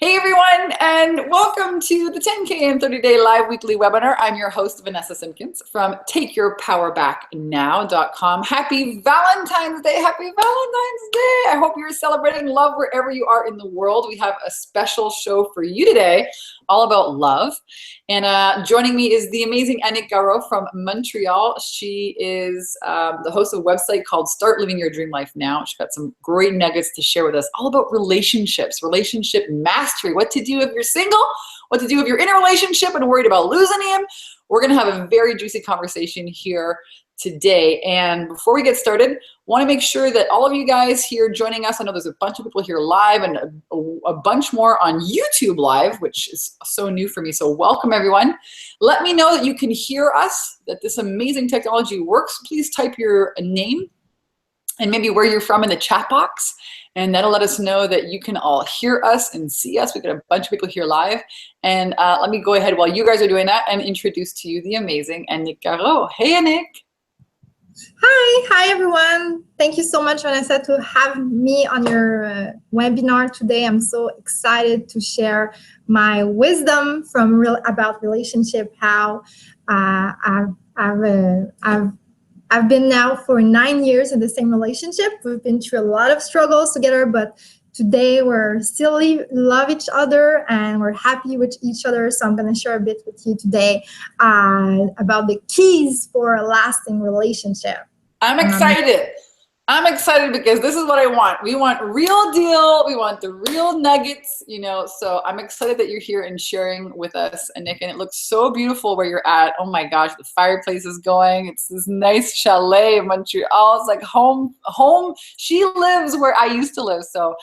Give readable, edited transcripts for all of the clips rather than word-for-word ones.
Hey everyone, and welcome to the 10K and 30-day live weekly webinar. I'm your host, Vanessa Simpkins from TakeYourPowerBackNow.com. Happy Valentine's Day, happy Valentine's Day. I hope you're celebrating love wherever you are in the world. We have a special show for you today, all about love. And joining me is the amazing Annik Gareau from Montreal. She is the host of a website called Start Living Your Dream Life Now. She's got some great nuggets to share with us, all about relationships, relationship mastery, what to do if you're single, what to do if you're in a relationship and worried about losing him. We're gonna have a very juicy conversation here today. And before we get started, want to make sure that all of you guys here joining us, I know there's a bunch of people here live and a bunch more on YouTube live, which is so new for me. So welcome everyone. Let me know that you can hear us, that this amazing technology works. Please type your name and maybe where you're from in the chat box. And that'll let us know that you can all hear us and see us. We've got a bunch of people here live. And let me go ahead while you guys are doing that and introduce to you the amazing Annik Gareau. Hey, Annik. Hi everyone. Thank you so much, Vanessa, to have me on your webinar today. I'm so excited to share my wisdom from about relationship. How I've been now for 9 years in the same relationship. We've been through a lot of struggles together, but today we're still love each other and we're happy with each other. So I'm going to share a bit with you today about the keys for a lasting relationship. I'm excited. I'm excited because this is what I want. We want real deal. We want the real nuggets, you know, so I'm excited that you're here and sharing with us, Annik, and it looks so beautiful where you're at. Oh my gosh, the fireplace is going. It's this nice chalet in Montreal. It's like home. She lives where I used to live. So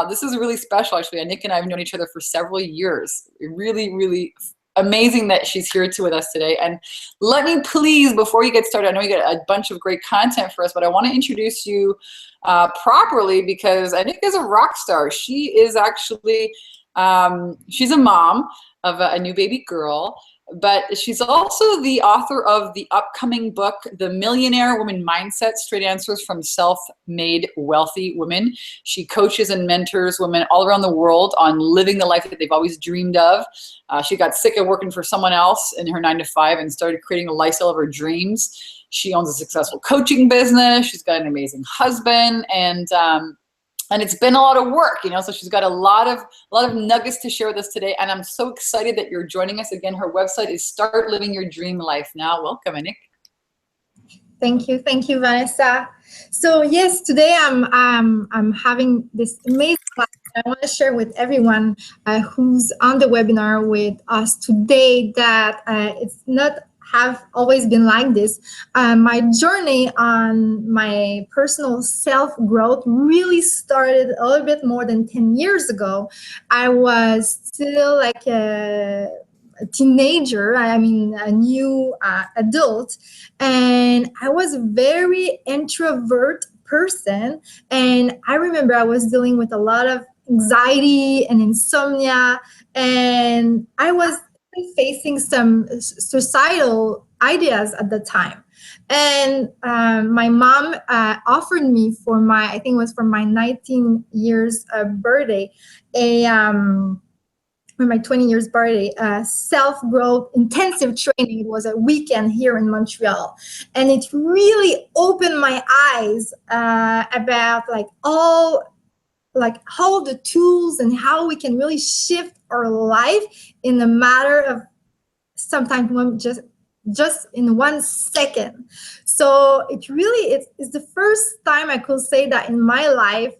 this is really special, actually. Annik and I have known each other for several years. Really, really amazing that she's here with us today. And let me please, before you get started, I know you got a bunch of great content for us, but I want to introduce you properly because Annik is a rock star. She is actually, she's a mom of a new baby girl, but she's also the author of the upcoming book, The Millionaire Woman Mindset, Straight Answers from Self-Made Wealthy Women. She coaches and mentors women all around the world on living the life that they've always dreamed of. She got sick of working for someone else in her 9-to-5 and started creating a lifestyle of her dreams. She owns a successful coaching business. She's got an amazing husband, and it's been a lot of work, you know, so she's got a lot of nuggets to share with us today. And I'm so excited that you're joining us again. Her website is Start Living Your Dream Life Now. Welcome, Annik. Thank you, Vanessa. So yes, today I'm having this amazing class. I want to share with everyone who's on the webinar with us today that it's not have always been like this. My journey on my personal self-growth really started a little bit more than 10 years ago. I was still like a teenager, I mean a new adult, and I was a very introvert person. And I remember I was dealing with a lot of anxiety and insomnia, and I was facing some suicidal ideas at the time. And my mom offered me for my, I think it was for my 19 years birthday, for my 20 years birthday, self-growth intensive training. It was a weekend here in Montreal. And it really opened my eyes about all the tools and how we can really shift our life in a matter of sometimes just in 1 second. So it really it's the first time I could say that in my life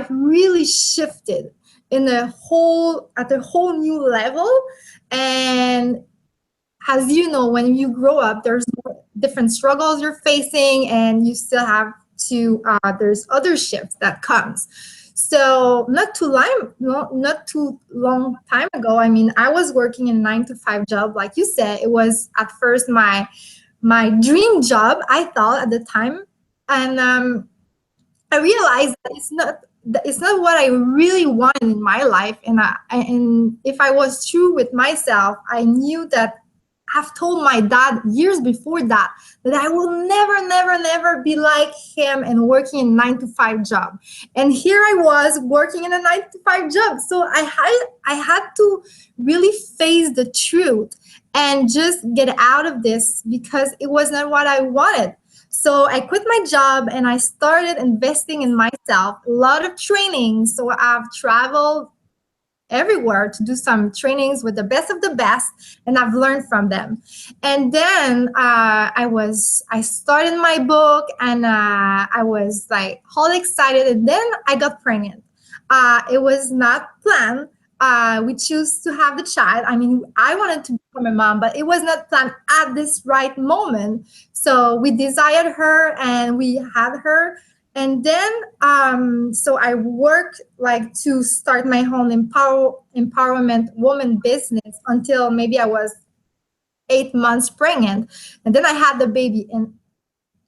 really shifted at a whole new level. And as you know, when you grow up, there's more different struggles you're facing, and you still have to there's other shifts that comes. So not too long time ago, I mean, I was working in a 9-to-5 job, like you said. It was at first my dream job, I thought at the time, and I realized that it's not what I really wanted in my life. And if I was true with myself, I knew that have told my dad years before that I will never be like him and working a 9-to-5 job. And here I was working in a 9-to-5 job. So I had to really face the truth and just get out of this because it was not what I wanted. So I quit my job and I started investing in myself, a lot of training. So I've traveled everywhere to do some trainings with the best of the best, and I've learned from them. And then I started my book, and I was like all excited, and then I got pregnant. It was not planned. We chose to have the child. I mean, I wanted to become a mom, but it was not planned at this right moment. So we desired her and we had her. And then, so I worked like to start my own empowerment woman business until maybe I was 8 months pregnant. And then I had the baby, and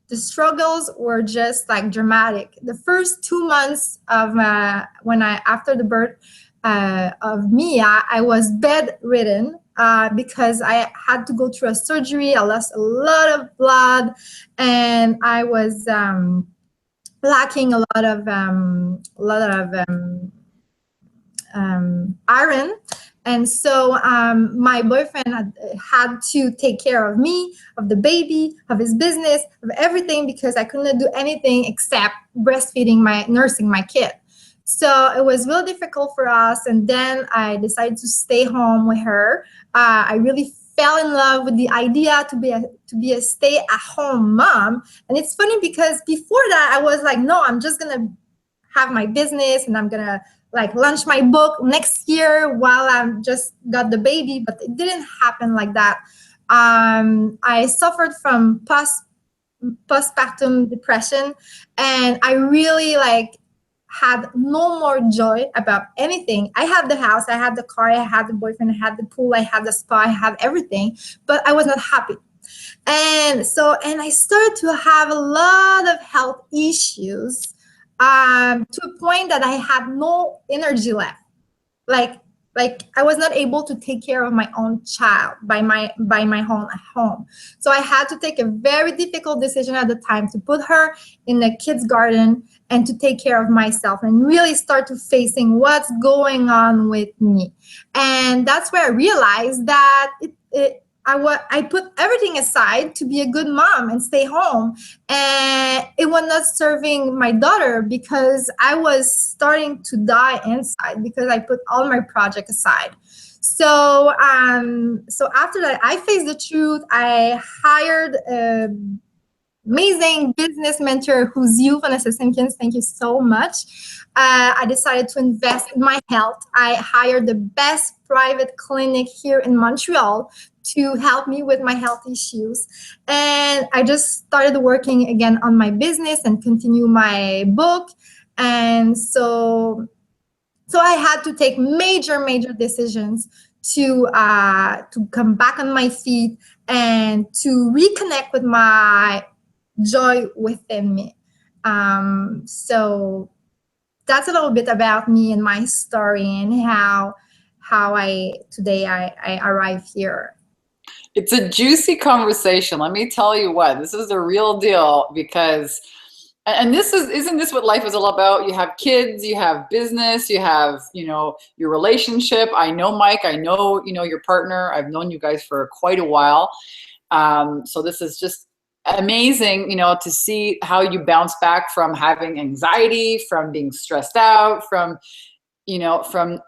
the struggles were just like dramatic. The first 2 months of after the birth of Mia, I was bedridden because I had to go through a surgery. I lost a lot of blood, and I was lacking a lot of iron. And so my boyfriend had to take care of me, of the baby, of his business, of everything, because I couldn't do anything except nursing my kid. So it was really difficult for us. And then I decided to stay home with her. I really fell in love with the idea to be a stay-at-home mom. And it's funny because before that I was like, no, I'm just gonna have my business and I'm gonna like launch my book next year while I'm just got the baby. But it didn't happen like that. I suffered from postpartum depression, and I really had no more joy about anything. I had the house, I had the car, I had the boyfriend, I had the pool, I had the spa, I had everything, but I was not happy. And I started to have a lot of health issues to a point that I had no energy left. Like I was not able to take care of my own child by my own at home. So I had to take a very difficult decision at the time to put her in the kids' garden and to take care of myself and really start to facing what's going on with me. And that's where I realized that I put everything aside to be a good mom and stay home, and it was not serving my daughter because I was starting to die inside because I put all my project aside. So after that, I faced the truth. I hired an amazing business mentor who's you, Vanessa Simpkins. Thank you so much. I decided to invest in my health. I hired the best private clinic here in Montreal to help me with my health issues. And I just started working again on my business and continue my book. And so I had to take major decisions to come back on my feet and to reconnect with my joy within me. So that's a little bit about me and my story and how today I arrived here. It's a juicy conversation. Let me tell you what, this is the real deal, because, and isn't this what life is all about? You have kids, you have business, you have, your relationship. I know Mike, I know, your partner. I've known you guys for quite a while. So this is just amazing, to see how you bounce back from having anxiety, from being stressed out, from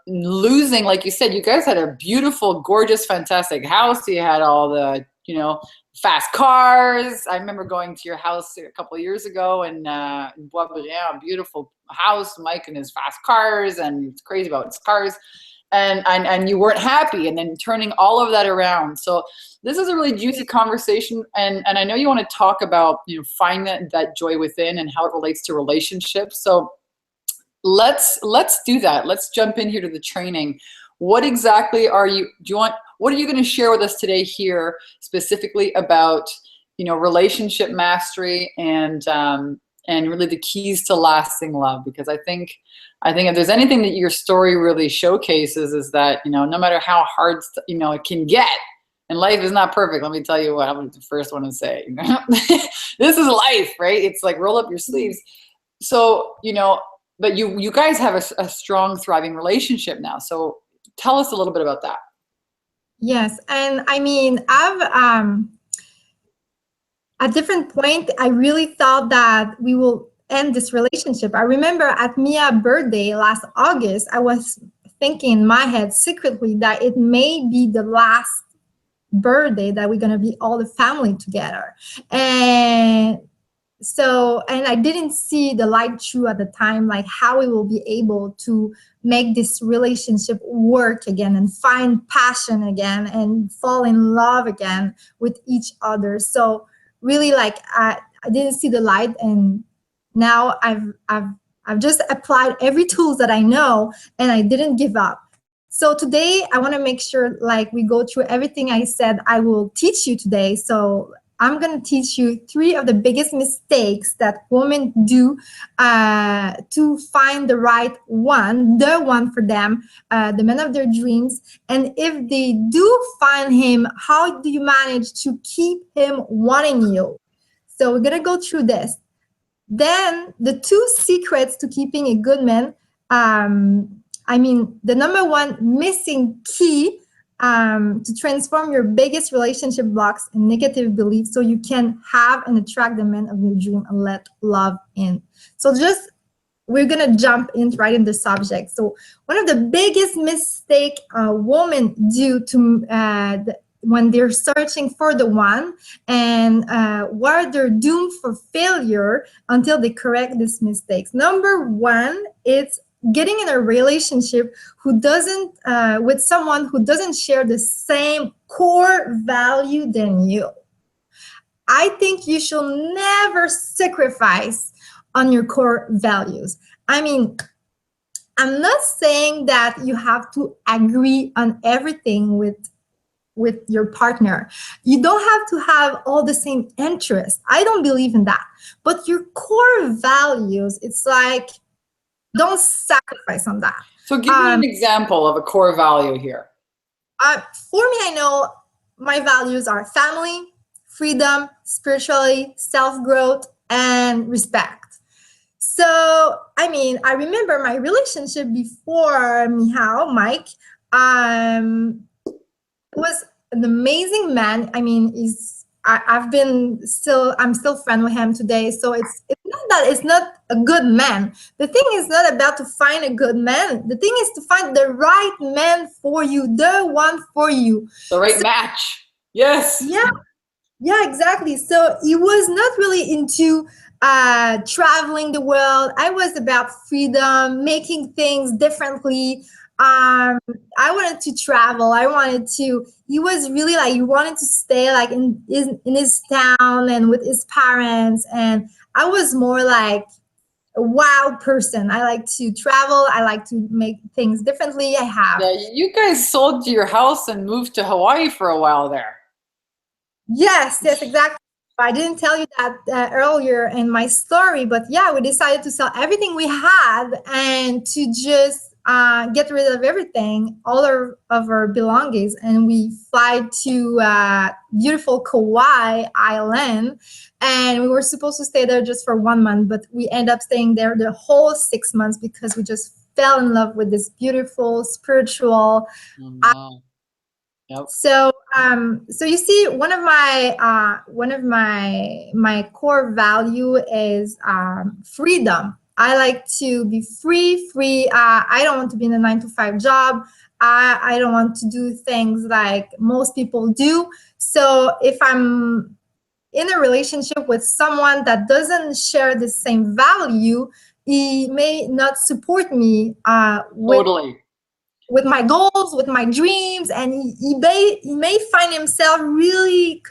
losing, like you said, you guys had a beautiful, gorgeous, fantastic house. You had all the, fast cars. I remember going to your house a couple of years ago in Boisbriand, a beautiful house, Mike and his fast cars, and it's crazy about his cars. And you weren't happy, and then turning all of that around. So this is a really juicy conversation. And I know you want to talk about, finding that joy within and how it relates to relationships. So let's do that. Let's jump in here to the training. What exactly what are you going to share with us today here specifically about, relationship mastery and really the keys to lasting love? Because I think if there's anything that your story really showcases is that, no matter how hard, it can get, And life is not perfect. Let me tell you what, I'm the first one to say. This is life, right? It's like roll up your sleeves. So, but you guys have a strong, thriving relationship now. So tell us a little bit about that. Yes, and I mean, at different point, I really thought that we will end this relationship. I remember at Mia's birthday last August, I was thinking in my head secretly that it may be the last birthday that we're gonna be all the family together. And I didn't see the light through at the time, like how we will be able to make this relationship work again and find passion again and fall in love again with each other. So really, like I didn't see the light, and now I've just applied every tools that I know, and I didn't give up. So today I want to make sure like we go through everything I said I will teach you today. So I'm going to teach you 3 of the biggest mistakes that women do to find the right one, the one for them, the man of their dreams. And if they do find him, how do you manage to keep him wanting you? So we're going to go through this. Then the 2 secrets to keeping a good man. I mean, the number 1 missing key to transform your biggest relationship blocks and negative beliefs so you can have and attract the man of your dream and let love in. So we're gonna jump in right in the subject. So one of the biggest mistake women do to when they're searching for the one, and where they're doomed for failure until they correct these mistakes. Number 1, it's getting in a relationship who doesn't with someone who doesn't share the same core value than you. I think you should never sacrifice on your core values. I mean, I'm not saying that you have to agree on everything with your partner. You don't have to have all the same interests. I don't believe in that. But your core values, it's like, don't sacrifice on that. So give me an example of a core value here. For me, I know my values are family, freedom, spirituality, self-growth, and respect. So, I mean, I remember my relationship before Mike, was an amazing man. I mean, I'm still friends with him today. So it's not that it's not a good man. The thing is not about to find a good man. The thing is to find the right man for you, the one for you. The right match. Yes. Yeah, exactly. So he was not really into traveling the world. I was about freedom, making things differently. I wanted to travel. He was really like, he wanted to stay like in his town and with his parents. And I was more like a wild person. I like to travel. I like to make things differently. Yeah, you guys sold your house and moved to Hawaii for a while there. Yes, exactly. I didn't tell you that earlier in my story, but yeah, we decided to sell everything we had and to just get rid of everything, all of our belongings, and we fly to beautiful Kauai Island. And we were supposed to stay there just for 1 month, but we end up staying there the whole 6 months because we just fell in love with this beautiful spiritual. Yep. So you see, one of my core value is freedom. I like to be free. I don't want to be in a 9-to-5 job. I don't want to do things like most people do. So if I'm in a relationship with someone that doesn't share the same value, he may not support me with my goals, with my dreams, and he may find himself really,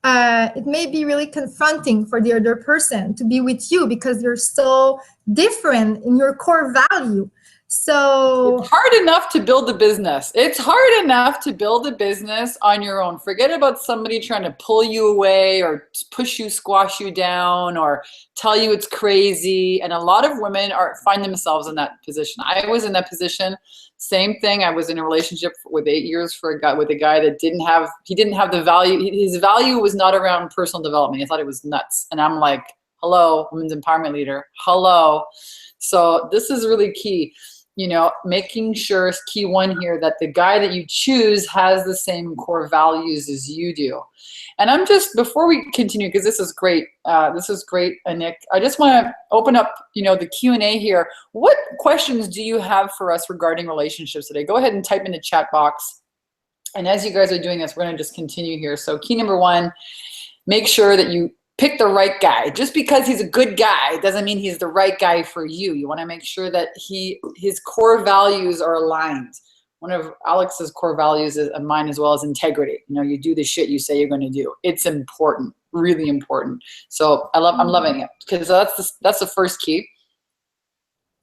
it may be really confronting for the other person to be with you because you're so different in your core value. So it's hard enough to build a business. It's hard enough to build a business on your own. Forget about somebody trying to pull you away or push you, squash you down, or tell you it's crazy. And a lot of women find themselves in that position. I was in that position. Same thing. I was in a relationship with 8 years with a guy that didn't have the value. His value was not around personal development. I thought it was nuts. And I'm like, hello, women's empowerment leader. Hello. So this is really key. You know, making sure is key one here, that the guy that you choose has the same core values as you do. And I'm just, before we continue, because this is great, Annik, I just want to open up, you know, the Q&A here. What questions do you have for us regarding relationships today? Go ahead and type in the chat box. And as you guys are doing this, we're going to just continue here. So key number one, make sure that you pick the right guy. Just because he's a good guy doesn't mean he's the right guy for you. You want to make sure that his core values are aligned. One of Alex's core values is mine as well, as integrity. You know, you do the shit you say you're going to do. It's important, really important. So I'm loving it, because that's the first key.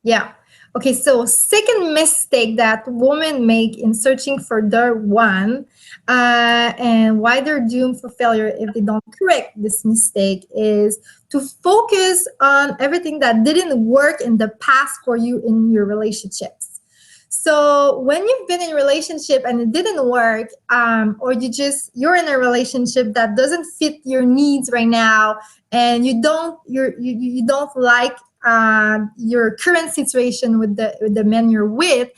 Yeah. Okay, so second mistake that women make in searching for their one, and why they're doomed for failure if they don't correct this mistake, is to focus on everything that didn't work in the past for you in your relationships. So when you've been in a relationship and it didn't work, or you're in a relationship that doesn't fit your needs right now, and you don't like your current situation with the men you're with,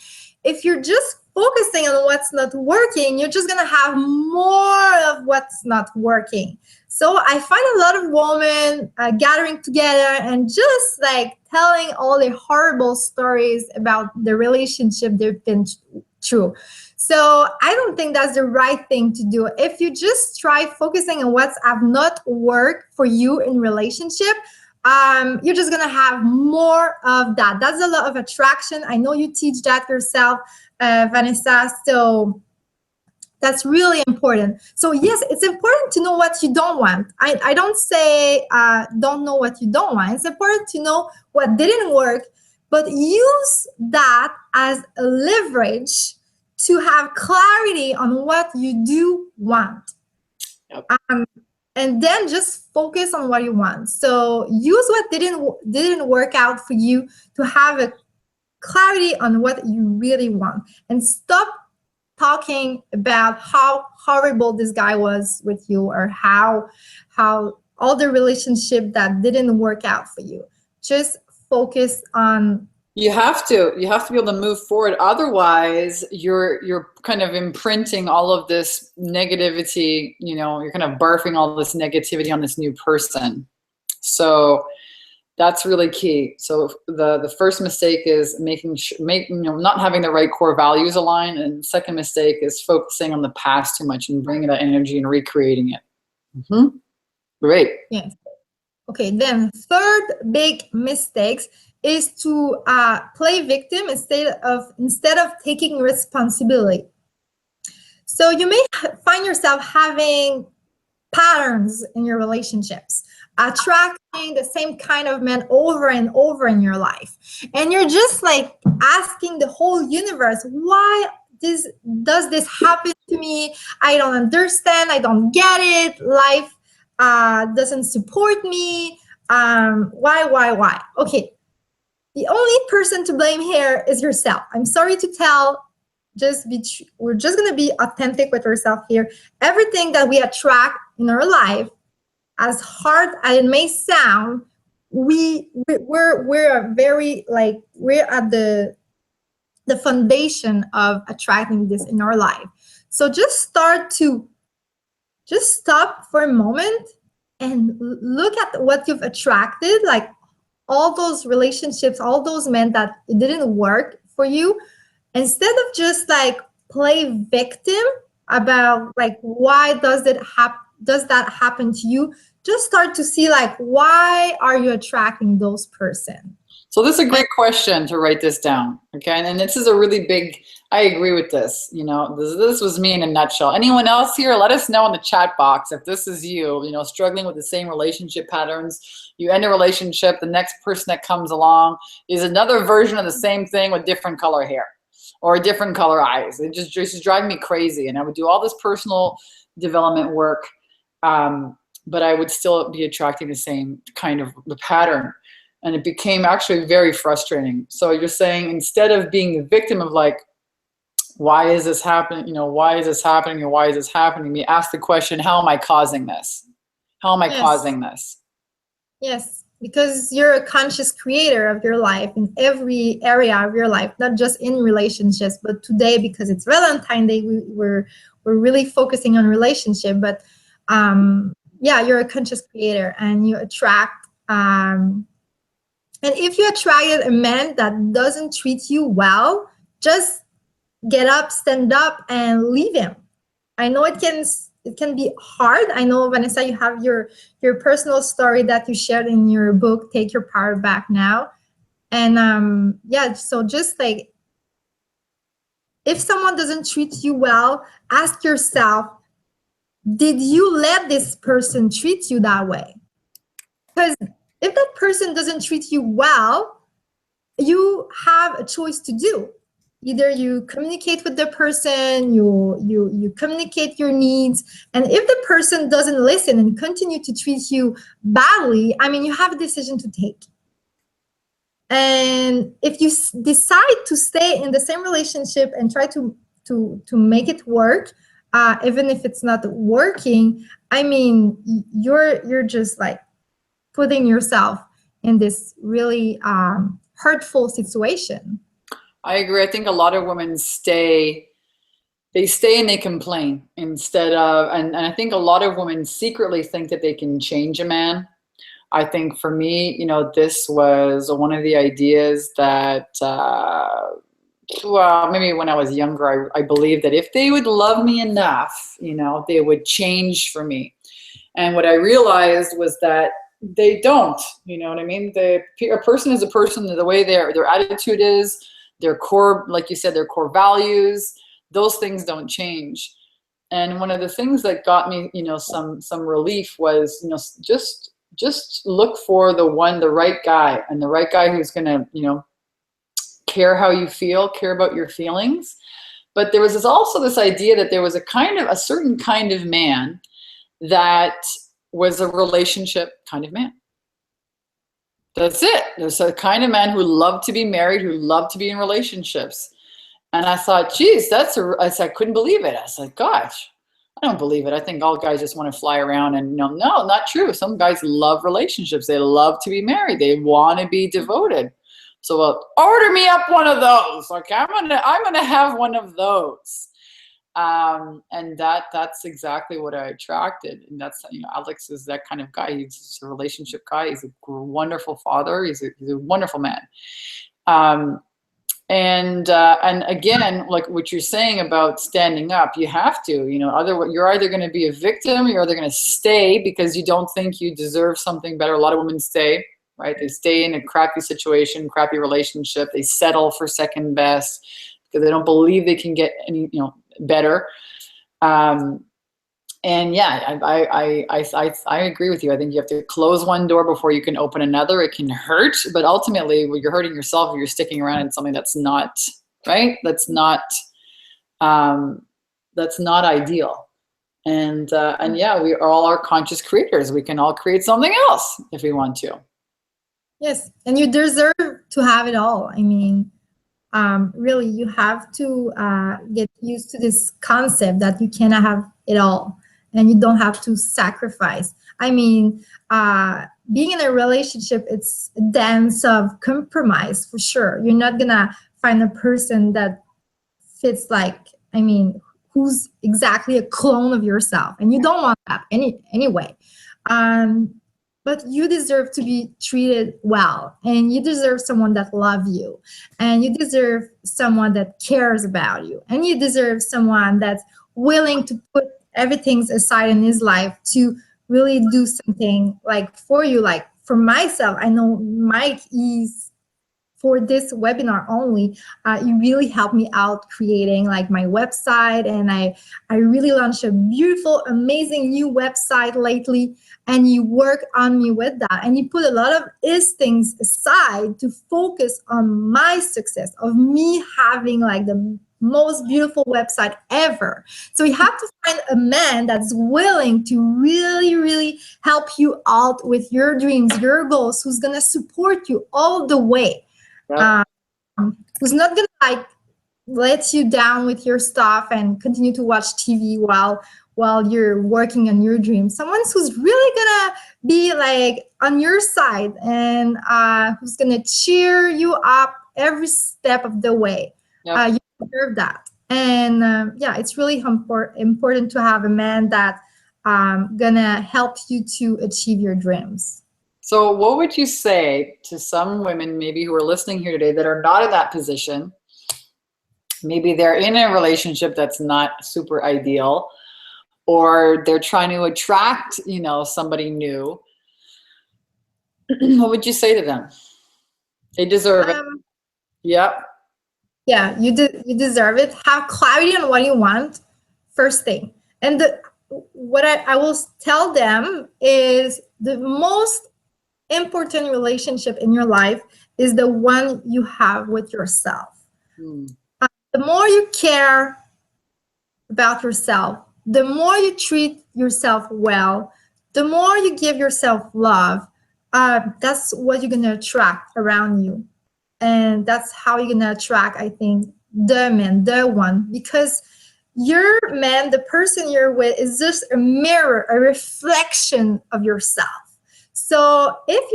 if you're just focusing on what's not working, you're just gonna have more of what's not working. So I find a lot of women gathering together and just like telling all the horrible stories about the relationship they've been through. So I don't think that's the right thing to do. If you just try focusing on what's have not worked for you in relationship, you're just gonna have more of that. That's a lot of attraction. I know you teach that yourself, Vanessa. So that's really important. So yes, it's important to know what you don't want. I don't say don't know what you don't want. It's important to know what didn't work, but use that as a leverage to have clarity on what you do want. Yep. And then just focus on what you want. So use what didn't work out for you to have a clarity on what you really want, and stop talking about how horrible this guy was with you, or how all the relationship that didn't work out for you. Just focus on. You have to be able to move forward. Otherwise, you're kind of imprinting all of this negativity, you know, you're kind of barfing all this negativity on this new person. So that's really key. So the first mistake is not having the right core values aligned. And the second mistake is focusing on the past too much and bringing that energy and recreating it. Mm-hmm. Great. Yes. Okay, then third big mistakes is to play victim instead of taking responsibility. So you may find yourself having patterns in your relationships, attracting the same kind of men over and over in your life, and you're just like asking the whole universe, why does this happen to me? I don't understand. I don't get it. Life doesn't support me. Why? Okay. The only person to blame here is yourself. I'm sorry to tell. We're just gonna be authentic with ourselves here. Everything that we attract in our life, as hard as it may sound, we're at the foundation of attracting this in our life. So just stop for a moment and look at what you've attracted, like all those relationships, all those men that it didn't work for you. Instead of just like play victim about like why does that happen to you, just start to see like why are you attracting those person. So this is a great question to write this down, okay? And this is a really big I agree with this. You know, this was me in a nutshell. Anyone else here? Let us know in the chat box if this is you, you know, struggling with the same relationship patterns. You end a relationship, the next person that comes along is another version of the same thing with different color hair or different color eyes. It just drive me crazy. And I would do all this personal development work, but I would still be attracting the same kind of the pattern. And it became actually very frustrating. So you're saying instead of being the victim of like, why is this happening? You know, why is this happening? Or why is this happening? We ask the question, how am I causing this? How am I causing this? Yes, because you're a conscious creator of your life in every area of your life, not just in relationships, but today, because it's Valentine Day, we're really focusing on relationship, but yeah, you're a conscious creator and you attract, and if you attracted a man that doesn't treat you well, just get up, stand up, and leave him. I know it can be hard. I know, Vanessa, you have your personal story that you shared in your book, Take Your Power Back Now. And yeah, so just like, if someone doesn't treat you well, ask yourself, did you let this person treat you that way? Because if that person doesn't treat you well, you have a choice to do. Either you communicate with the person, you communicate your needs, and if the person doesn't listen and continue to treat you badly, I mean, you have a decision to take. And if you decide to stay in the same relationship and try to make it work, even if it's not working, I mean, you're just like putting yourself in this really hurtful situation. I agree. I think a lot of women stay and they complain instead of, and I think a lot of women secretly think that they can change a man. I think for me, you know, this was one of the ideas that, well, maybe when I was younger, I believed that if they would love me enough, you know, they would change for me. And what I realized was that they don't, you know what I mean? A person is a person, the way their attitude is, their core, like you said, their core values, those things don't change. And one of the things that got me, you know, some relief was, you know, just look for the right guy, and the right guy who's going to, you know, care how you feel, care about your feelings. But there was also this idea that there was a certain kind of man that was a relationship kind of man. That's it. There's a kind of man who loved to be married, who loved to be in relationships. And I thought, geez, I couldn't believe it. I said, gosh, I don't believe it. I think all guys just want to fly around, and no, not true. Some guys love relationships. They love to be married. They want to be devoted. So order me up one of those. Okay, I'm gonna have one of those. And that's exactly what I attracted. And that's, you know, Alex is that kind of guy. He's a relationship guy. He's a wonderful father. He's a wonderful man. And again, like what you're saying about standing up, you have to, you know, you're either going to be a victim, you're either going to stay because you don't think you deserve something better. A lot of women stay, right? They stay in a crappy situation, crappy relationship. They settle for second best because they don't believe they can get any, you know, better. And yeah, I agree with you. I think you have to close one door before you can open another. It can hurt, but ultimately, well, you're hurting yourself if you're sticking around in something that's not right. That's not ideal. And yeah, we are all our conscious creators. We can all create something else if we want to. Yes, and you deserve to have it all. I mean, really, you have to get used to this concept that you cannot have it all and you don't have to sacrifice. I mean, being in a relationship, it's a dance of compromise for sure. You're not gonna find a person that fits like, I mean, who's exactly a clone of yourself, and you don't want that anyway. But you deserve to be treated well, and you deserve someone that loves you, and you deserve someone that cares about you, and you deserve someone that's willing to put everything aside in his life to really do something like for you. Like for myself, I know Mike is for this webinar only, you really helped me out creating like my website, and I really launched a beautiful, amazing new website lately, and you work on me with that, and you put a lot of his things aside to focus on my success of me having like the most beautiful website ever. So you have to find a man that's willing to really, really help you out with your dreams, your goals, who's gonna support you all the way. Yep. Who's not gonna like let you down with your stuff and continue to watch TV while you're working on your dreams. Someone who's really gonna be like on your side and who's gonna cheer you up every step of the way. Yep. You deserve that. And yeah, it's really important to have a man that gonna help you to achieve your dreams. So what would you say to some women maybe who are listening here today that are not in that position? Maybe they're in a relationship that's not super ideal, or they're trying to attract, you know, somebody new. What would you say to them? They deserve it. Yep. Yeah, you deserve it. Have clarity on what you want, first thing. And what I will tell them is the most important relationship in your life is the one you have with yourself. The more you care about yourself, the more you treat yourself well, the more you give yourself love, that's what you're going to attract around you. And that's how you're going to attract, I think, the man, the one, because your man, the person you're with, is just a mirror, a reflection of yourself. So if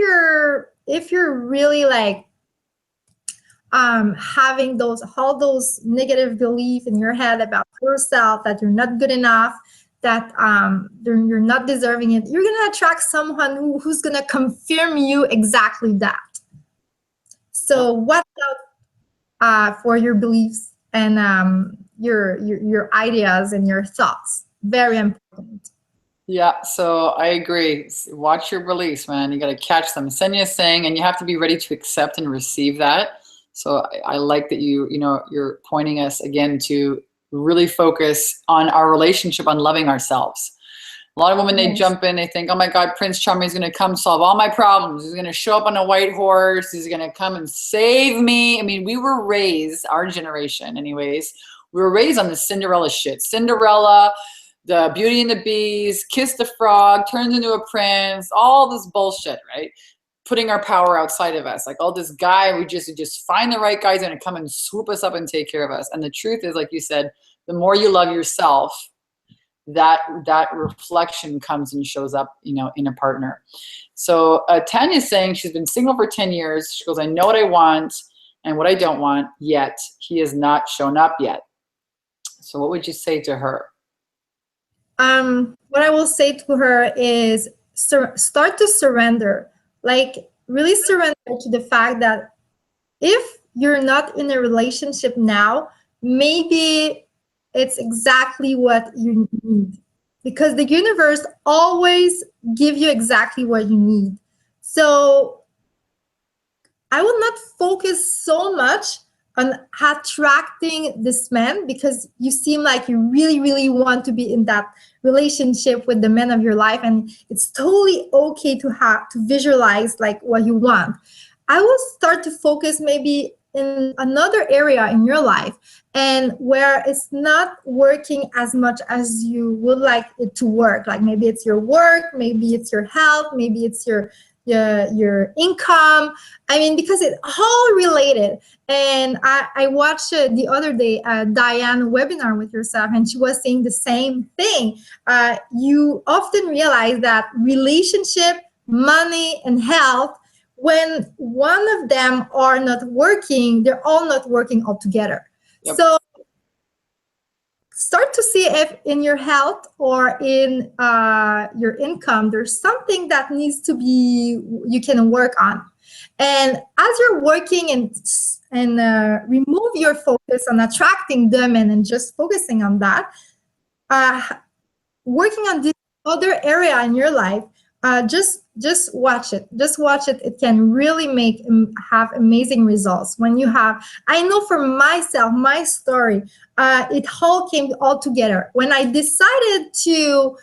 you're really like having all those negative beliefs in your head about yourself, that you're not good enough, that you're not deserving it, you're gonna attract someone who's gonna confirm you exactly that. So watch out for your beliefs and your ideas and your thoughts. Very important. Yeah, so I agree. Watch your beliefs, man. You got to catch them. Senya's saying, and you have to be ready to accept and receive that. So I like that you're pointing us again to really focus on our relationship, on loving ourselves. A lot of women, they jump in, they think, oh my God, Prince Charming is going to come solve all my problems. He's going to show up on a white horse. He's going to come and save me. I mean, we were raised, our generation anyways, we were raised on the Cinderella shit. Cinderella, the Beauty and the Beast, kiss the frog, turns into a prince, all this bullshit, right? Putting our power outside of us. Like all this guy, we just find the right guy's going to come and swoop us up and take care of us. And the truth is, like you said, the more you love yourself, that reflection comes and shows up, in a partner. So Tanya's saying she's been single for 10 years. She goes, I know what I want and what I don't want, yet he has not shown up yet. So what would you say to her? What I will say to her is start to surrender. Like really surrender to the fact that if you're not in a relationship now, maybe it's exactly what you need, because the universe always gives you exactly what you need. So I will not focus so much on attracting this man, because you seem like you really, really want to be in that relationship with the man of your life, and it's totally okay to visualize like what you want. I will start to focus maybe in another area in your life, and where it's not working as much as you would like it to work. Like maybe it's your work, maybe it's your health, maybe it's your income. I mean, because it's all related. And I watched the other day Diane webinar with yourself, and she was saying the same thing. You often realize that relationship, money, and health, when one of them are not working, they're all not working all together. Yep. So start to see if in your health or in your income, there's something that needs to be, you can work on. And as you're working and remove your focus on attracting them and just focusing on that, working on this other area in your life Just watch it. Just watch it. It can really have amazing results. When you have, I know for myself, my story, it all came all together when I decided to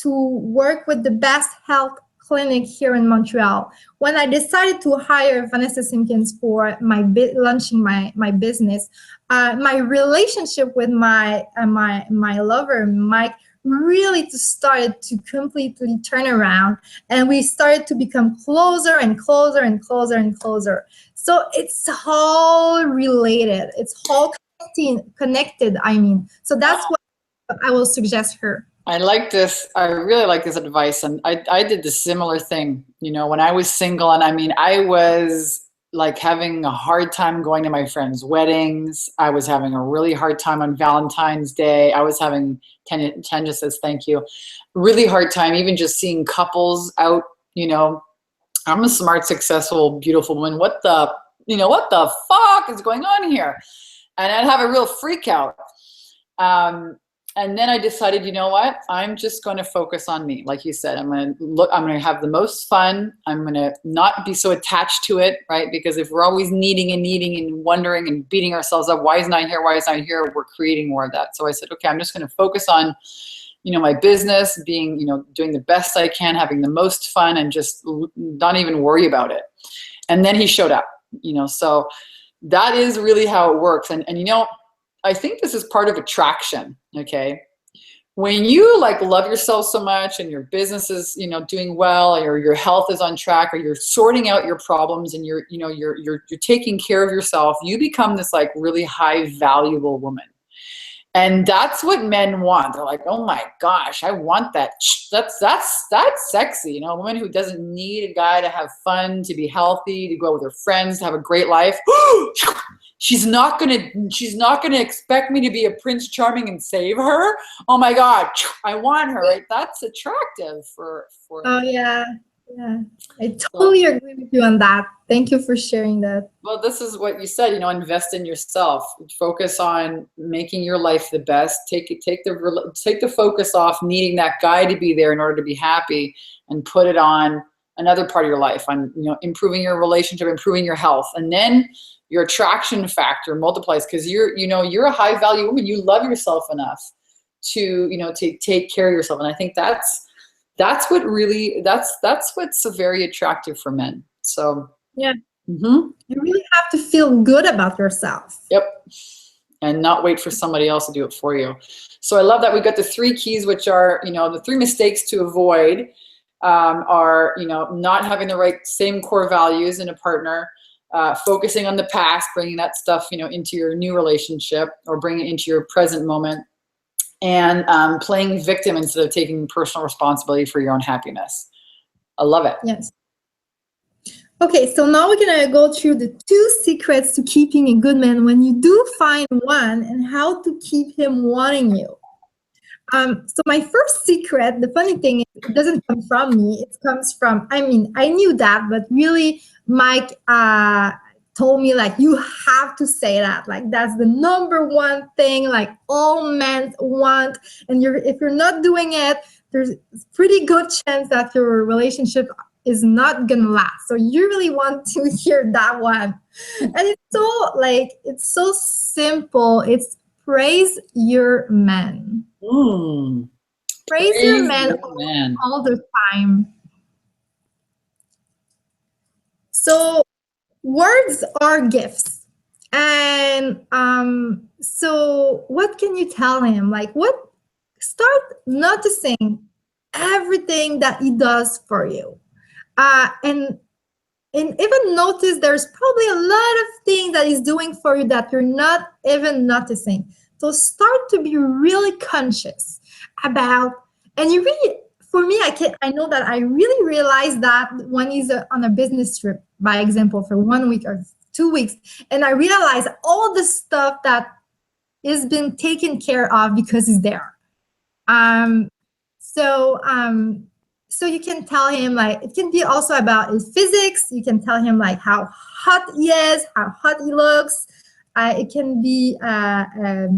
work with the best health clinic here in Montreal. When I decided to hire Vanessa Simpkins for launching my business, my relationship with my lover Mike really started to completely turn around, and we started to become closer and closer and closer and closer. So it's all related. It's all connected. I mean, so that's what I will suggest her. I like this. I really like this advice. And I did the similar thing, you know, when I was single. And I mean, I was like having a hard time going to my friends' weddings. I was having a really hard time on Valentine's Day. I was having, Tanya says, thank you, really hard time even just seeing couples out, you know. I'm a smart, successful, beautiful woman. What the fuck is going on here? And I'd have a real freak out. And then I decided, you know what? I'm just going to focus on me. Like you said, I'm going to have the most fun. I'm going to not be so attached to it, right? Because if we're always needing and wondering and beating ourselves up, why isn't I here? Why isn't I here? We're creating more of that. So I said, okay, I'm just going to focus on, you know, my business, being, you know, doing the best I can, having the most fun, and just not even worry about it. And then he showed up, you know, so that is really how it works. And you know, I think this is part of attraction, okay? When you like love yourself so much and your business is, you know, doing well, or your health is on track, or you're sorting out your problems and you're taking care of yourself, you become this like really high valuable woman. And that's what men want. They're like, oh my gosh, I want that. That's sexy. You know, a woman who doesn't need a guy to have fun, to be healthy, to go out with her friends, to have a great life. She's not gonna expect me to be a Prince Charming and save her. Oh my God, I want her. Right? That's attractive for. Oh yeah. Yeah, I totally agree with you on that. Thank you for sharing that. Well, this is what you said, you know, invest in yourself. Focus on making your life the best. Take the focus off needing that guy to be there in order to be happy, and put it on another part of your life, on, you know, improving your relationship, improving your health. And then your attraction factor multiplies, because you're a high value woman. You love yourself enough to, you know, to take care of yourself. And I think that's what's very attractive for men. So yeah, you really have to feel good about yourself. Yep, and not wait for somebody else to do it for you. So I love that we got the 3 keys, which are, you know, the 3 mistakes to avoid are, you know, not having the right same core values in a partner, focusing on the past, bringing that stuff, you know, into your new relationship, or bringing it into your present moment, and playing victim instead of taking personal responsibility for your own happiness. I love it. Yes. Okay, so now we're gonna go through the 2 secrets to keeping a good man when you do find one, and how to keep him wanting you. So my first secret, the funny thing is, it doesn't come from me. It comes from, I mean, I knew that, but really Mike told me, like, you have to say that. Like, that's the #1 thing, like, all men want. And if you're not doing it, there's a pretty good chance that your relationship is not gonna last. So you really want to hear that one. And it's so simple. It's praise your man. Praise your man all the time. So words are gifts. And so what can you tell him? Like, start noticing everything that he does for you. And even notice there's probably a lot of things that he's doing for you that you're not even noticing. So start to be really conscious about, and you really, for me, I know that I really realized that when he's on a business trip, by example, for 1 week or 2 weeks, and I realized all the stuff that is been taken care of because he's there. So you can tell him, like, it can be also about his physics. You can tell him, like, how hot he is, how hot he looks. It can be a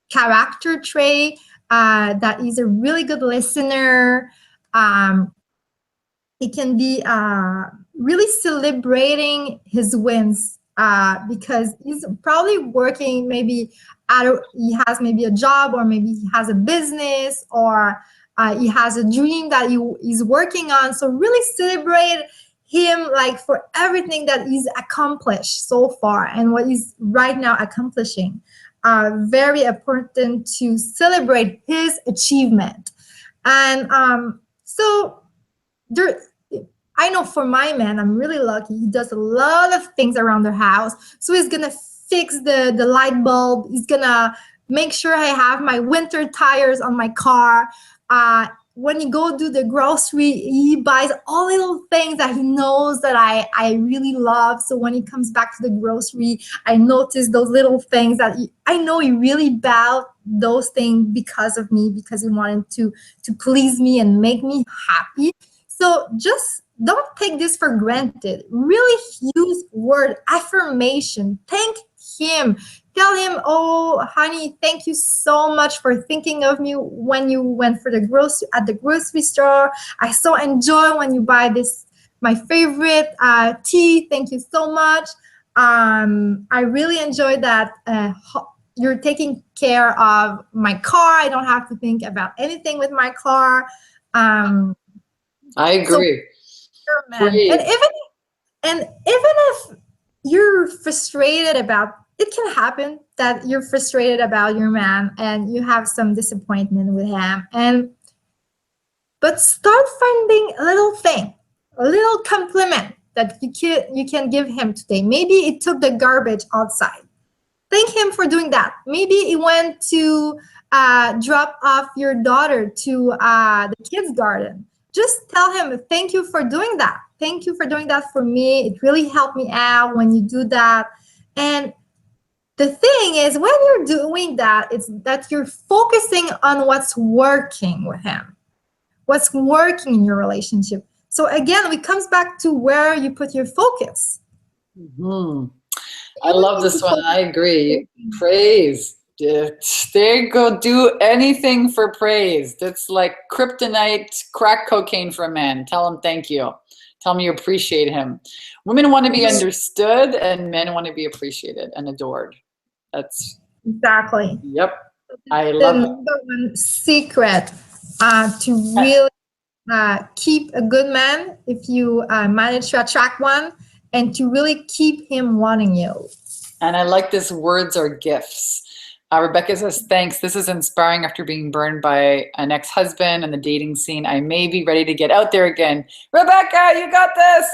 character trait, that he's a really good listener. it can be really celebrating his wins, because he's probably working, maybe he has maybe a job, or maybe he has a business, or he has a dream that he's working on. So really celebrate him, like, for everything that he's accomplished so far and what he's right now accomplishing. Very important to celebrate his achievement. And so there, I know for my man, I'm really lucky. He does a lot of things around the house. So he's gonna fix the light bulb. He's gonna make sure I have my winter tires on my car. When you go do the grocery, he buys all little things that he knows that I really love. So when he comes back to the grocery, I notice those little things that I know he really bought those things because of me, because he wanted to please me and make me happy. So just don't take this for granted. Really use word affirmation. Thank him. Tell him, oh, honey, thank you so much for thinking of me when you went for the grocery store. I so enjoy when you buy this, my favorite tea. Thank you so much. I really enjoy that you're taking care of my car. I don't have to think about anything with my car. I agree. So, man. And even if you're frustrated about, it can happen that you're frustrated about your man and you have some disappointment with him, but start finding a little thing, a little compliment that you can give him today. Maybe he took the garbage outside. Thank him for doing that. Maybe he went to drop off your daughter to the kids' garden. Just tell him, thank you for doing that. Thank you for doing that for me. It really helped me out when you do that. And the thing is, when you're doing that, it's that you're focusing on what's working with him, what's working in your relationship. So again, it comes back to where you put your focus. Mm-hmm. I love this one. I agree. Praise. There you go. Do anything for praise. That's like kryptonite, crack cocaine for a man. Tell him thank you. Tell him you appreciate him. Women want to be understood, and men want to be appreciated and adored. That's exactly. Yep. I love the number one secret to really keep a good man, if you manage to attract one, and to really keep him wanting you. And I like this, words are gifts. Rebecca says, thanks. This is inspiring after being burned by an ex-husband and the dating scene. I may be ready to get out there again. Rebecca, you got this.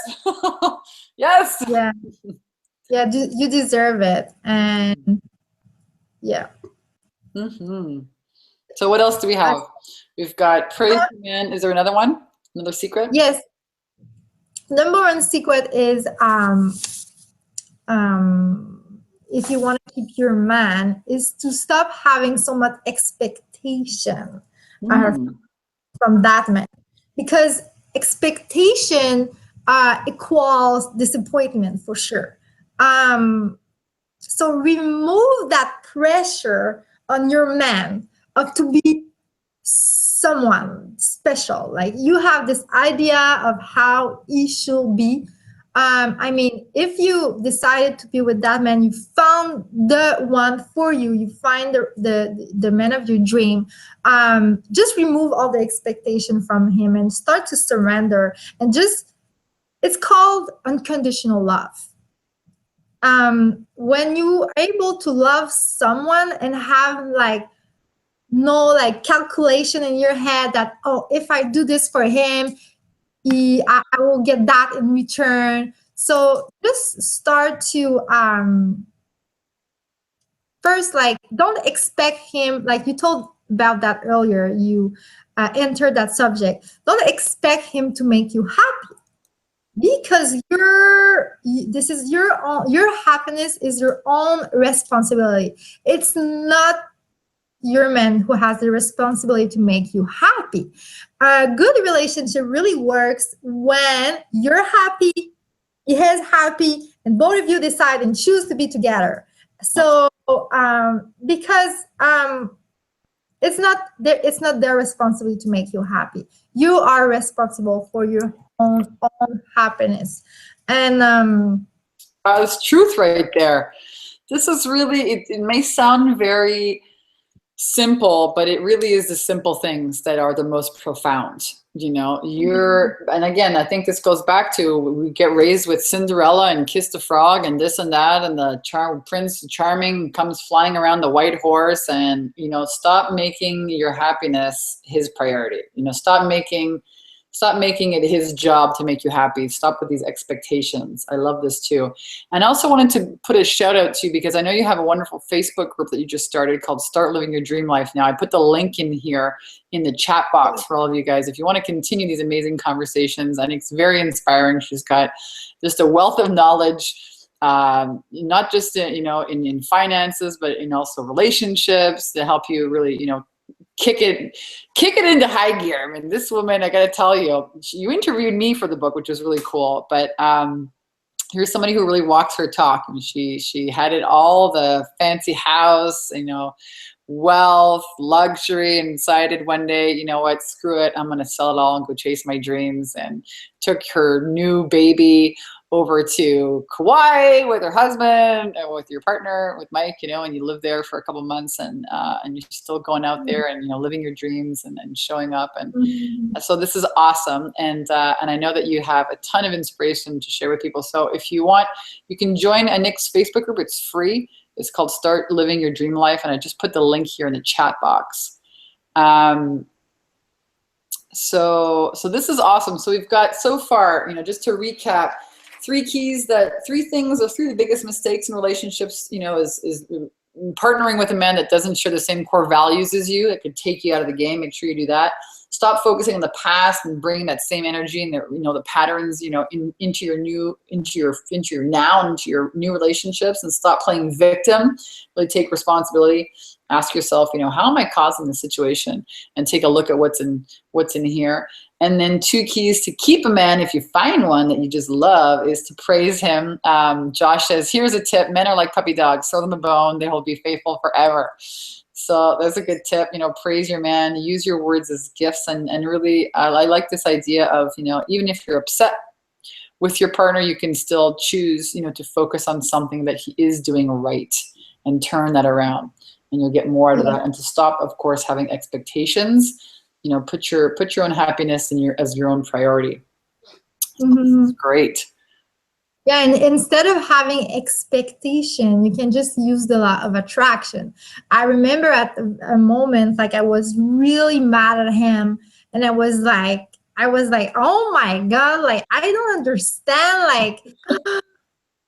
Yes. Yeah. Yeah, you deserve it. And yeah. Mm-hmm. So what else do we have? We've got praise the man. Is there another one? Another secret? Yes. Number one secret is if you want to keep your man, is to stop having so much expectation from that man, because expectation equals disappointment for sure. So remove that pressure on your man to be someone special. Like, you have this idea of how he should be. I mean, if you decided to be with that man, you found the one for you, you find the man of your dream, just remove all the expectation from him and start to surrender, and just, it's called unconditional love. When you are able to love someone and have no calculation in your head that, oh, if I do this for him, I will get that in return. So just start to first, don't expect him, like you told about that earlier, you entered that subject. Don't expect him to make you happy, because your happiness is your own responsibility. It's not your man who has the responsibility to make you happy. A good relationship really works when you're happy, he is happy, and both of you decide and choose to be together. So because it's not their responsibility to make you happy. You are responsible for your own happiness. And There's truth right there. This is really, it may sound very simple, but it really is the simple things that are the most profound. You know, and again, I think this goes back to, we get raised with Cinderella and Kiss the Frog and this and that, and the Prince Charming comes flying around the white horse, and, you know, stop making your happiness his priority. You know, stop making it his job to make you happy. Stop with these expectations. I love this too. And I also wanted to put a shout out to you, because I know you have a wonderful Facebook group that you just started called Start Living Your Dream Life. Now, I put the link in here in the chat box for all of you guys. If you want to continue these amazing conversations, I think it's very inspiring. She's got just a wealth of knowledge, not just in finances, but in also relationships, to help you really, you know, kick it into high gear. I mean, this woman, I got to tell you, you interviewed me for the book, which was really cool. But here's somebody who really walks her talk. And she had it all, the fancy house, you know, wealth, luxury, and decided one day, you know what, screw it, I'm going to sell it all and go chase my dreams. And took her new baby over to Kauai with her husband and with your partner, with Mike, you know, and you live there for a couple months, and you're still going out there and, you know, living your dreams and showing up. And so this is awesome. And I know that you have a ton of inspiration to share with people. So if you want, you can join Annik's Facebook group. It's free. It's called Start Living Your Dream Life. And I just put the link here in the chat box. So this is awesome. So we've got, so far, you know, just to recap, three things, or three of the biggest mistakes in relationships, you know, is partnering with a man that doesn't share the same core values as you. That could take you out of the game. Make sure you do that. Stop focusing on the past and bringing that same energy and the patterns, you know, into your now, and into your new relationships, and stop playing victim. Really take responsibility. Ask yourself, you know, how am I causing this situation? And take a look at what's in here. And then 2 keys to keep a man, if you find one that you just love, is to praise him. Josh says, here's a tip. Men are like puppy dogs. Throw them a bone. They will be faithful forever. So that's a good tip. You know, praise your man. Use your words as gifts. And really, I like this idea of, you know, even if you're upset with your partner, you can still choose, you know, to focus on something that he is doing right and turn that around. And you'll get more out of that. And to stop, of course, having expectations. You know, put your own happiness as your own priority. This is great. Yeah, and instead of having expectation, you can just use the law of attraction. I remember at a moment, like, I was really mad at him, and I was like, oh my God, like, I don't understand, like,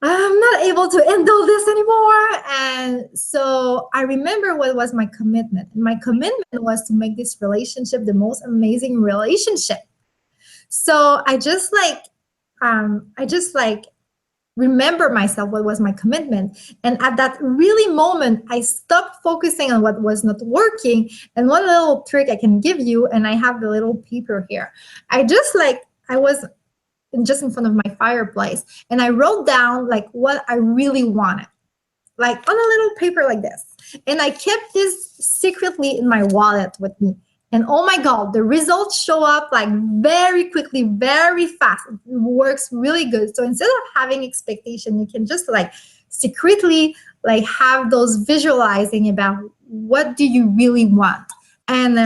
I'm not able to handle this anymore. And so I remember what was my commitment. And my commitment was to make this relationship the most amazing relationship. So I just remember myself what was my commitment. And at that really moment, I stopped focusing on what was not working. And one little trick I can give you, and I have the little paper here. I was just in front of my fireplace, and I wrote down like what I really wanted, like on a little paper like this. And I kept this secretly in my wallet with me. And oh my God, the results show up like very quickly, very fast. It works really good. So instead of having expectation, you can just like secretly like have those visualizing about what do you really want. And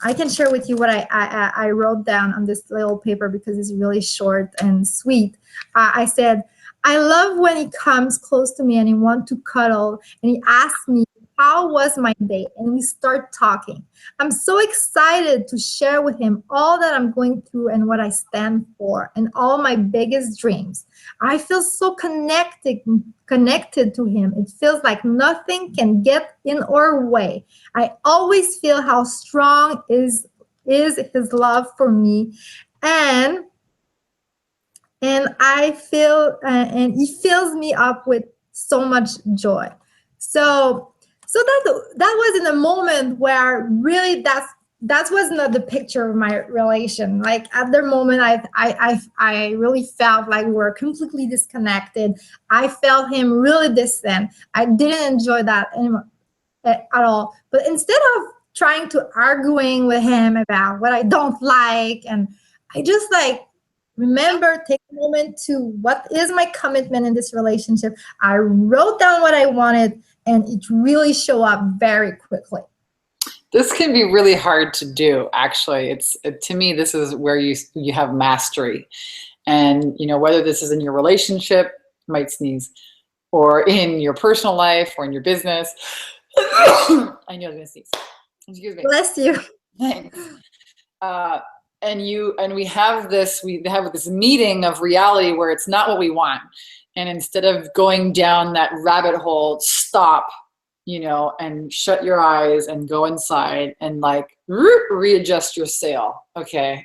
I can share with you what I wrote down on this little paper, because it's really short and sweet. I said, I love when he comes close to me and he wants to cuddle, and he asks me, how was my day? And we start talking. I'm so excited to share with him all that I'm going through and what I stand for and all my biggest dreams. I feel so connected to him. It feels like nothing can get in our way. I always feel how strong is his love for me, and I feel and he fills me up with so much joy. So that was in a moment where really that was not the picture of my relation. Like at the moment, I really felt like we were completely disconnected. I felt him really distant. I didn't enjoy that anymore, at all. But instead of trying to arguing with him about what I don't like. And I just like remember, take a moment to what is my commitment in this relationship. I wrote down what I wanted, and it really showed up very quickly. This can be really hard to do, actually. To me, this is where you have mastery. And, you know, whether this is in your relationship, might sneeze, or in your personal life, or in your business. I knew I was gonna sneeze. Excuse me. Bless you. Thanks. And we have this meeting of reality where it's not what we want. And instead of going down that rabbit hole, stop, you know, and shut your eyes and go inside and like readjust your sail. Okay,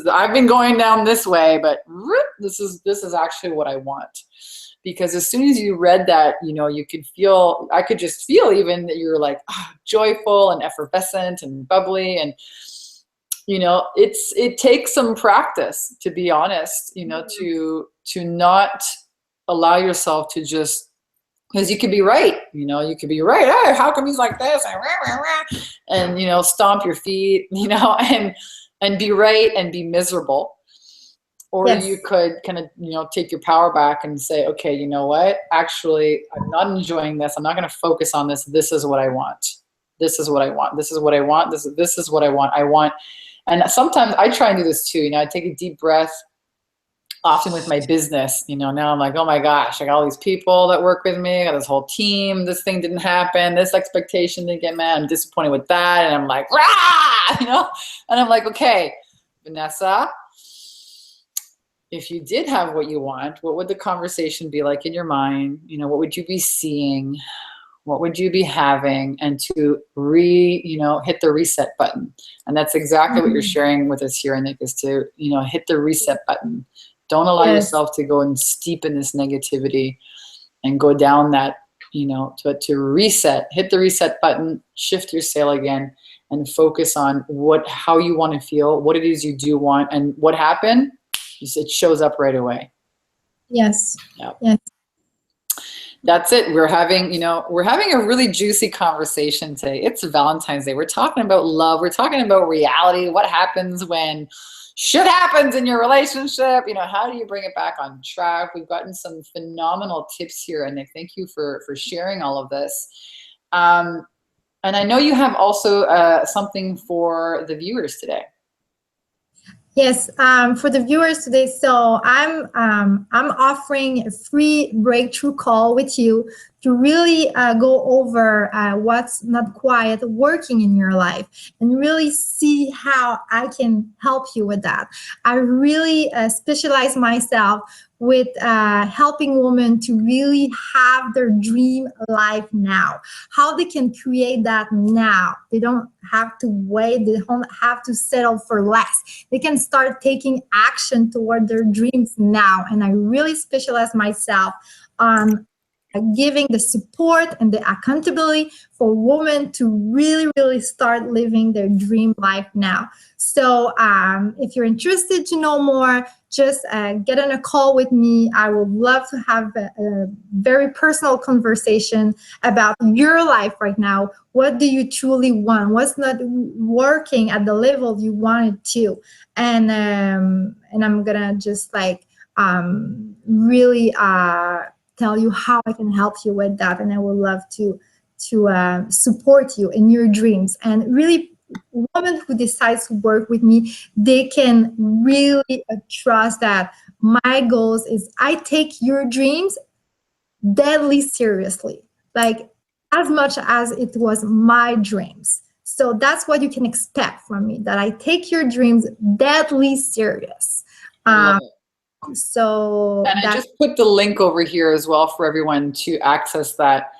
I've been going down this way, but this is actually what I want. Because as soon as you read that, you know, I could just feel even that you're like joyful and effervescent and bubbly. And, you know, it takes some practice, to be honest, you know, to not allow yourself to just, because you could be right, you know, you could be right. Hey, how come he's like this? And, you know, stomp your feet, you know, and be right and be miserable. Or Yes. You could kind of, you know, take your power back and say, okay, you know what? Actually, I'm not enjoying this. I'm not going to focus on this. This is what I want. This is what I want. This is what I want. This is what I want. And sometimes I try and do this too. You know, I take a deep breath, often with my business. You know, now I'm like, oh my gosh, I got all these people that work with me. I got this whole team. This thing didn't happen. This expectation didn't get met. I'm disappointed with that. And I'm like, rah! You know, and I'm like, okay, Vanessa, if you did have what you want, what would the conversation be like in your mind? You know, what would you be seeing? What would you be having? And to hit the reset button. And that's exactly what you're sharing with us here, Annik, is to, you know, hit the reset button. Don't allow yourself to go and steep in this negativity and go down that, you know, to reset, hit the reset button, shift your sail again, and focus on how you want to feel, what it is you do want, and what happened. It shows up right away. Yes. Yep. Yes. That's it. We're having a really juicy conversation today. It's Valentine's Day. We're talking about love. We're talking about reality. What happens when shit happens in your relationship? You know, how do you bring it back on track? We've gotten some phenomenal tips here, Annik. Thank you for sharing all of this. And I know you have also something for the viewers today. Yes, for the viewers today, so I'm offering a free breakthrough call with you to really go over what's not quite working in your life and really see how I can help you with that. I really specialize myself with helping women to really have their dream life now, how they can create that now. They don't have to wait. They don't have to settle for less. They can start taking action toward their dreams now. And I really specialize myself on giving the support and the accountability for women to really, really start living their dream life now. So if you're interested to know more, just get on a call with me. I would love to have a very personal conversation about your life right now. What do you truly want? What's not working at the level you want it to? And I'm gonna just like really tell you how I can help you with that. And I would love to support you in your dreams. And really, women who decide to work with me, they can really trust that my goals is I take your dreams deadly seriously, like as much as it was my dreams. So that's what you can expect from me, that I take your dreams deadly serious. So and I just put the link over here as well for everyone to access that.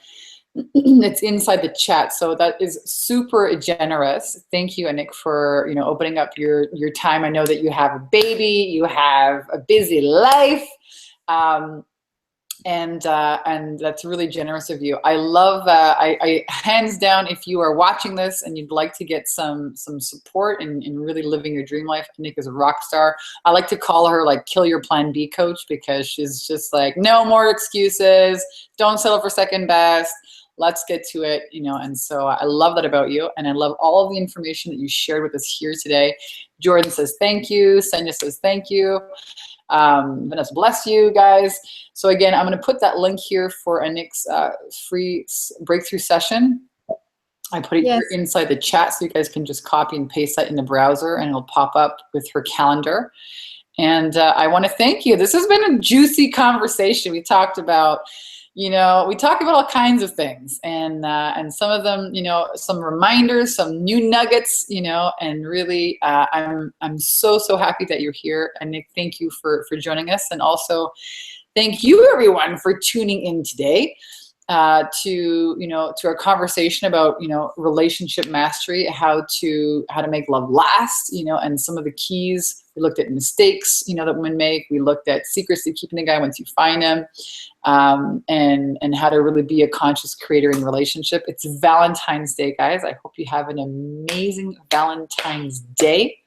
It's inside the chat, so that is super generous. Thank you, Annik, for opening up your time. I know that you have a baby, you have a busy life, and that's really generous of you. I love I hands down, if you are watching this and you'd like to get some support in really living your dream life, Annik is a rock star. I like to call her like kill your plan B coach, because she's just like, no more excuses, don't settle for second best. let's get to it, you know. And so I love that about you, and I love all of the information that you shared with us here today. Jordan says thank you. Senya says thank you. Vanessa, bless you guys. So again, I'm going to put that link here for Annik's free breakthrough session. I put it here inside the chat so you guys can just copy and paste that in the browser, and it'll pop up with her calendar. And I want to thank you. This has been a juicy conversation. We talked about, you know, we talk about all kinds of things, and some of them, you know, some reminders, some new nuggets, you know, and really, I'm so happy that you're here. And Nick, thank you for joining us, and also thank you everyone for tuning in today to, you know, to our conversation about, you know, relationship mastery, how to make love last, you know, and some of the keys. We looked at mistakes, you know, that women make. We looked at secrets to keeping the guy once you find him, and how to really be a conscious creator in a relationship. It's Valentine's Day, guys. I hope you have an amazing Valentine's Day.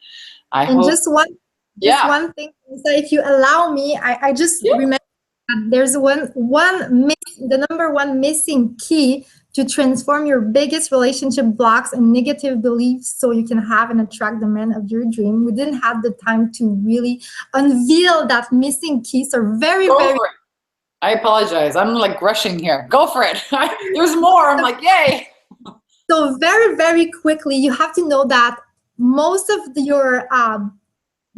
Just one thing, so if you allow me, I just remember that there's the number one missing key to transform your biggest relationship blocks and negative beliefs so you can have and attract the man of your dream. We didn't have the time to really unveil that missing key. So very I apologize. I'm like rushing here. Go for it. There's more. I'm like, yay. So very quickly, you have to know that most of your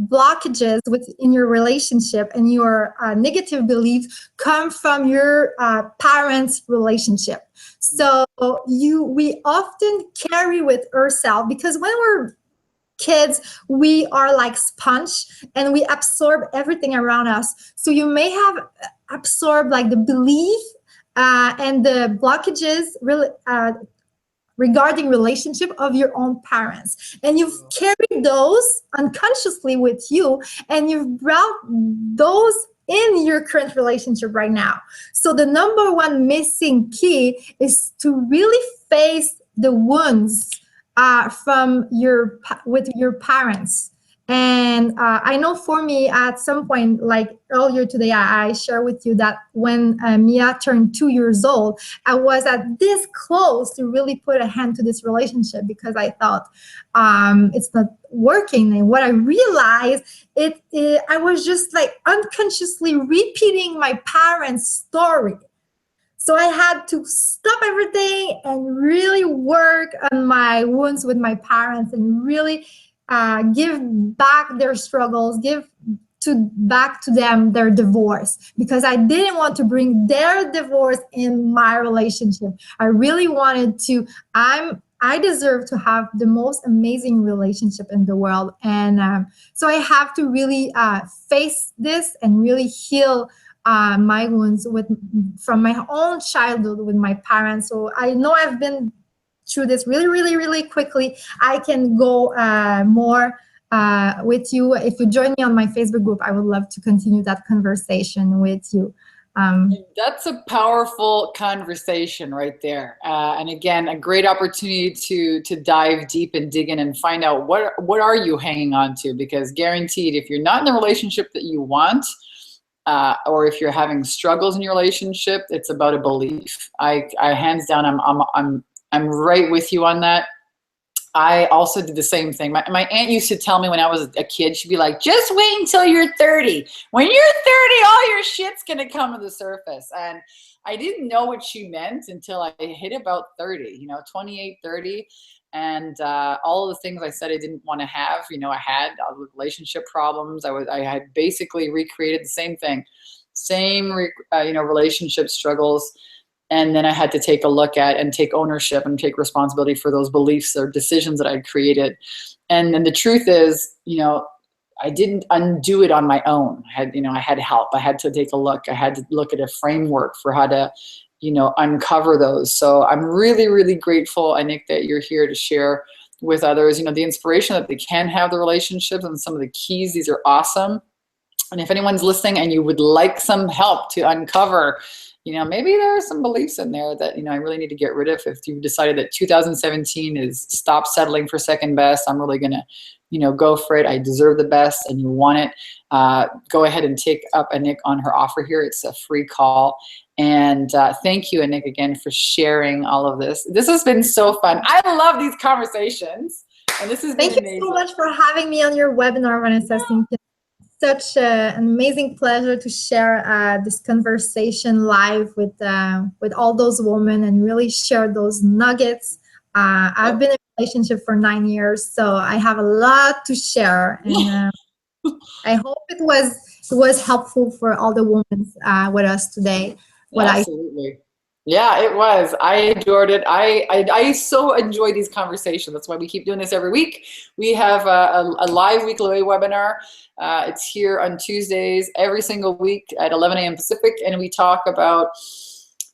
blockages within your relationship and your negative beliefs come from your parents' relationship. So we often carry with ourselves, because when we're kids, we are like sponge and we absorb everything around us. So you may have absorbed like the belief and the blockages really regarding relationship of your own parents, and you've carried those unconsciously with you, and you've brought those in your current relationship right now. So the number one missing key is to really face the wounds with your parents. And I know for me, at some point, like earlier today, I shared with you that when Mia turned 2 years old, I was at this close to really put a hand to this relationship, because I thought it's not working. And what I realized, I was just like unconsciously repeating my parents' story. So I had to stop everything and really work on my wounds with my parents, and really give back their struggles, back to them their divorce, because I didn't want to bring their divorce in my relationship. I really wanted to, I deserve to have the most amazing relationship in the world. And so I have to really face this and really heal my wounds from my own childhood with my parents. So I know I've been through this really quickly. I can go more with you. If you join me on my Facebook group, I would love to continue that conversation with you. That's a powerful conversation right there. And again, a great opportunity to dive deep and dig in and find out what are you hanging on to, because guaranteed, if you're not in the relationship that you want, or if you're having struggles in your relationship, it's about a belief. I hands down, I'm right with you on that. I also did the same thing. My aunt used to tell me when I was a kid, she'd be like, just wait until you're 30. When you're 30, all your shit's gonna come to the surface. And I didn't know what she meant until I hit about 30, 28, 30. And all of the things I said I didn't want to have, I had relationship problems. I had basically recreated the same thing, relationship struggles. And then I had to take a look at and take ownership and take responsibility for those beliefs or decisions that I'd created. And then the truth is, I didn't undo it on my own. I had help. I had to take a look. I had to look at a framework for how to, uncover those. So I'm really, really grateful, Annik, that you're here to share with others, the inspiration that they can have the relationships and some of the keys. These are awesome. And if anyone's listening and you would like some help to uncover, maybe there are some beliefs in there that, I really need to get rid of. If you've decided that 2017 is stop settling for second best, I'm really going to you know, go for it. I deserve the best and you want it. Go ahead and take up Annik on her offer here. It's a free call. And thank you, Annik, again, for sharing all of this. This has been so fun. I love these conversations. And this has been amazing. Thank you so much for having me on your webinar, Vanessa. Such an amazing pleasure to share this conversation live with all those women and really share those nuggets. I've been in a relationship for 9 years, so I have a lot to share, and I hope it was helpful for all the women with us today. Absolutely. Yeah, it was. I adored it. I so enjoy these conversations. That's why we keep doing this every week. We have a live weekly webinar. It's here on Tuesdays every single week at 11 a.m. Pacific, and we talk about,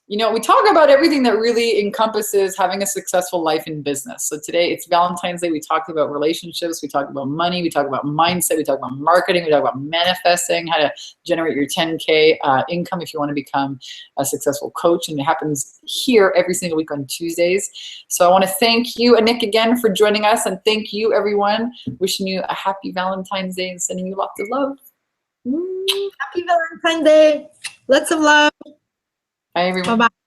you know, we talk about everything that really encompasses having a successful life in business. So today it's Valentine's Day. We talked about relationships. We talked about money. We talk about mindset. We talk about marketing. We talk about manifesting, how to generate your 10K income if you want to become a successful coach. And it happens here every single week on Tuesdays. So I want to thank you, Annik, again for joining us. And thank you, everyone. Wishing you a happy Valentine's Day and sending you lots of love. Happy Valentine's Day. Lots of love. Bye, everyone. Bye-bye.